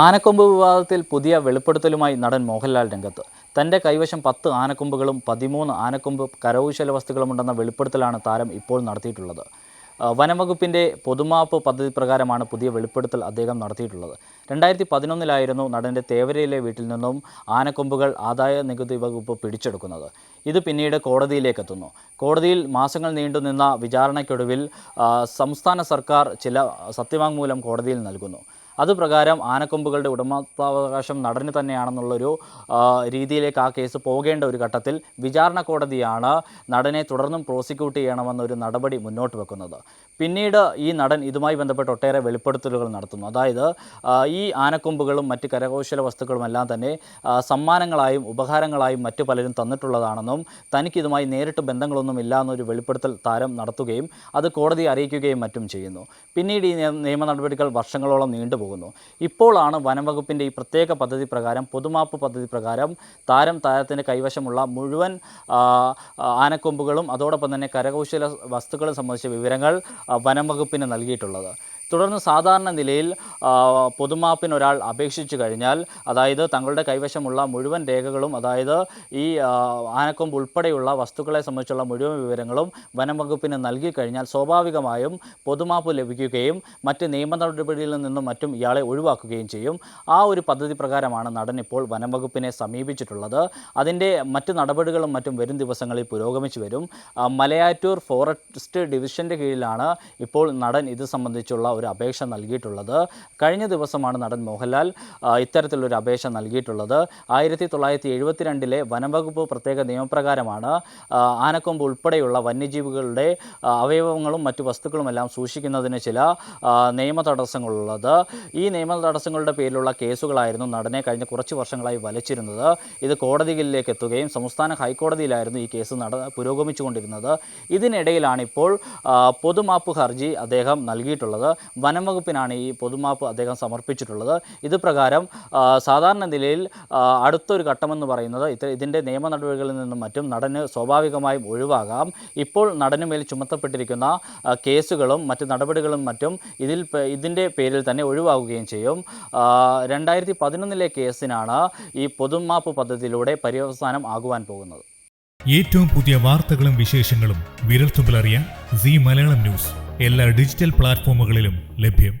ആനക്കൊമ്പ് വിവാദത്തിൽ പുതിയ വെളിപ്പെടുത്തലുമായി നടൻ മോഹൻലാൽ രംഗത്ത്. തൻ്റെ കൈവശം 10 ആനക്കൊമ്പുകളും 13 ആനക്കൊമ്പ് കരകൗശല വസ്തുക്കളുമുണ്ടെന്ന വെളിപ്പെടുത്തലാണ് താരം ഇപ്പോൾ നടത്തിയിട്ടുള്ളത്. വനംവകുപ്പിൻ്റെ പൊതുമാപ്പ് പദ്ധതി പ്രകാരമാണ് പുതിയ വെളിപ്പെടുത്തൽ അദ്ദേഹം നടത്തിയിട്ടുള്ളത്. 2011 നടൻ്റെ തേവരയിലെ വീട്ടിൽ നിന്നും ആനക്കൊമ്പുകൾ ആദായ നികുതി വകുപ്പ് പിടിച്ചെടുക്കുന്നത്. ഇത് പിന്നീട് കോടതിയിലേക്കെത്തുന്നു. കോടതിയിൽ മാസങ്ങൾ നീണ്ടുനിന്ന വിചാരണയ്ക്കൊടുവിൽ സംസ്ഥാന സർക്കാർ ചില സത്യവാങ്മൂലം കോടതിയിൽ നൽകുന്നു. അതുപ്രകാരം ആനക്കൊമ്പുകളുടെ ഉടമസ്ഥാവകാശം നടന് തന്നെയാണെന്നുള്ളൊരു രീതിയിലേക്ക് ആ കേസ് പോകേണ്ട ഒരു ഘട്ടത്തിൽ വിചാരണ കോടതിയാണ് നടനെ തുടർന്നും പ്രോസിക്യൂട്ട് ചെയ്യണമെന്നൊരു നടപടി മുന്നോട്ട് വെക്കുന്നത്. പിന്നീട് ഈ നടൻ ഇതുമായി ബന്ധപ്പെട്ട് ഒട്ടേറെ വെളിപ്പെടുത്തലുകൾ നടത്തുന്നു. അതായത് ഈ ആനക്കൊമ്പുകളും മറ്റ് കരകൗശല വസ്തുക്കളുമെല്ലാം തന്നെ സമ്മാനങ്ങളായും ഉപഹാരങ്ങളായും മറ്റു പലരും തന്നിട്ടുള്ളതാണെന്നും തനിക്കിതുമായി നേരിട്ട് ബന്ധങ്ങളൊന്നുമില്ല എന്നൊരു വെളിപ്പെടുത്തൽ താരം നടത്തുകയും അത് കോടതിയെ അറിയിക്കുകയും മറ്റും ചെയ്യുന്നു. പിന്നീട് ഈ നിയമ നടപടികൾ വർഷങ്ങളോളം നീണ്ടുപോകുന്നു. ഇപ്പോഴാണ് വനംവകുപ്പിൻ്റെ ഈ പ്രത്യേക പദ്ധതി പ്രകാരം, പൊതുമാപ്പ് പദ്ധതി പ്രകാരം താരത്തിൻ്റെ കൈവശമുള്ള മുഴുവൻ ആനക്കൊമ്പുകളും അതോടൊപ്പം തന്നെ കരകൗശല വസ്തുക്കളും സംബന്ധിച്ച വിവരങ്ങൾ വനംവകുപ്പിന് നൽകിയിട്ടുള്ളത്. തുടർന്ന് സാധാരണ നിലയിൽ പൊതുമാപ്പിനൊരാൾ അപേക്ഷിച്ചു കഴിഞ്ഞാൽ, അതായത് തങ്ങളുടെ കൈവശമുള്ള മുഴുവൻ രേഖകളും, അതായത് ഈ ആനക്കൊമ്പ് ഉൾപ്പെടെയുള്ള വസ്തുക്കളെ സംബന്ധിച്ചുള്ള മുഴുവൻ വിവരങ്ങളും വനംവകുപ്പിന് നൽകി കഴിഞ്ഞാൽ സ്വാഭാവികമായും പൊതുമാപ്പ് ലഭിക്കുകയും മറ്റ് നിയമ നടപടിയിൽ നിന്നും മറ്റും ഇയാളെ ഒഴിവാക്കുകയും ചെയ്യും. ആ ഒരു പദ്ധതി പ്രകാരമാണ് നടൻ ഇപ്പോൾ വനംവകുപ്പിനെ സമീപിച്ചിട്ടുള്ളത്. അതിൻ്റെ മറ്റ് നടപടികളും മറ്റും വരും ദിവസങ്ങളിൽ പുരോഗമിച്ചു വരും. മലയാറ്റൂർ ഫോറസ്റ്റ് ഡിവിഷൻ്റെ കീഴിലാണ് ഇപ്പോൾ നടൻ ഇത് സംബന്ധിച്ചുള്ള ഒരു അപേക്ഷ നൽകിയിട്ടുള്ളത്. കഴിഞ്ഞ ദിവസമാണ് നടൻ മോഹൻലാൽ ഇത്തരത്തിലൊരു അപേക്ഷ നൽകിയിട്ടുള്ളത്. 1972 വനംവകുപ്പ് പ്രത്യേക നിയമപ്രകാരമാണ് ആനക്കൊമ്പ് ഉൾപ്പെടെയുള്ള വന്യജീവികളുടെ അവയവങ്ങളും മറ്റു വസ്തുക്കളുമെല്ലാം സൂക്ഷിക്കുന്നതിന് ചില നിയമ തടസ്സങ്ങളുള്ളത്. ഈ നിയമ തടസ്സങ്ങളുടെ പേരിലുള്ള കേസുകളായിരുന്നു നടനെ കഴിഞ്ഞ കുറച്ച് വർഷങ്ങളായി വലച്ചിരുന്നത്. ഇത് കോടതികളിലേക്ക് എത്തുകയും സംസ്ഥാന ഹൈക്കോടതിയിലായിരുന്നു ഈ കേസ് പുരോഗമിച്ചുകൊണ്ടിരുന്നത്. ഇതിനിടയിലാണ് ഇപ്പോൾ പൊതുമാപ്പ് ഹർജി അദ്ദേഹം നൽകിയിട്ടുള്ളത്. വനംവകുപ്പിനാണ് ഈ പൊതുമാപ്പ് അദ്ദേഹം സമർപ്പിച്ചിട്ടുള്ളത്. ഇത് പ്രകാരം സാധാരണ നിലയിൽ അടുത്തൊരു ഘട്ടമെന്ന് പറയുന്നത് ഇതിൻ്റെ നിയമ നടപടികളിൽ നിന്നും മറ്റും നടന് സ്വാഭാവികമായും ഒഴിവാകാം. ഇപ്പോൾ നടനുമേൽ ചുമത്തപ്പെട്ടിരിക്കുന്ന കേസുകളും മറ്റ് നടപടികളും മറ്റും ഇതിൻ്റെ പേരിൽ തന്നെ ഒഴിവാകുകയും ചെയ്യും. 2011 കേസിനാണ് ഈ പൊതുമാപ്പ് പദ്ധതിയിലൂടെ പര്യവസാനം ആകുവാൻ പോകുന്നത്. ഏറ്റവും പുതിയ വാർത്തകളും വിശേഷങ്ങളും വിരൽത്തുമ്പിലറിയാൻ സീ മലയാളം ന്യൂസ് എല്ലാ ഡിജിറ്റൽ പ്ലാറ്റ്ഫോമുകളിലും ലഭ്യം.